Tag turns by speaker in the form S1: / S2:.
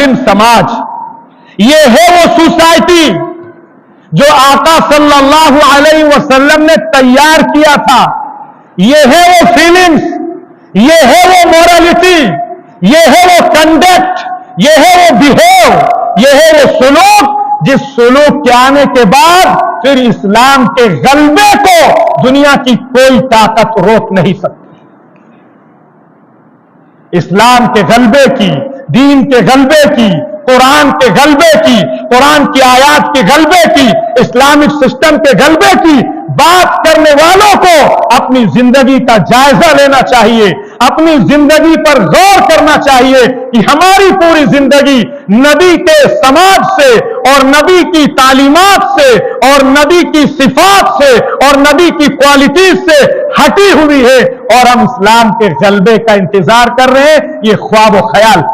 S1: मुस्लिम समाज, ये है वो सोसाइटी जो आका सल्लल्लाहु अलैहि वसल्लम ने तैयार किया था। ये है वो फीलिंग्स, ये है वो मोरालिटी, ये है वो कंडक्ट, ये है वो बिहेव, ये है वो सुलूक, जिस सुलूक के आने के बाद फिर इस्लाम के गलबे को दुनिया की कोई ताकत रोक नहीं सकती। इस्लाम के गलबे की, दीन के गलबे की, कुरान के गलबे की, कुरान की आयात के गलबे की, इस्लामिक सिस्टम के गलबे की बात करने वालों को अपनी जिंदगी का जायजा लेना चाहिए, अपनी जिंदगी पर गौर करना चाहिए कि हमारी पूरी जिंदगी नबी के समाज से और नबी की तालीमात से और नबी की सिफात से और नबी की क्वालिटीज से हटी हुई है और हम इस्लाम के गलबे का इंतजार कर रहे हैं। ये ख्वाब व ख्याल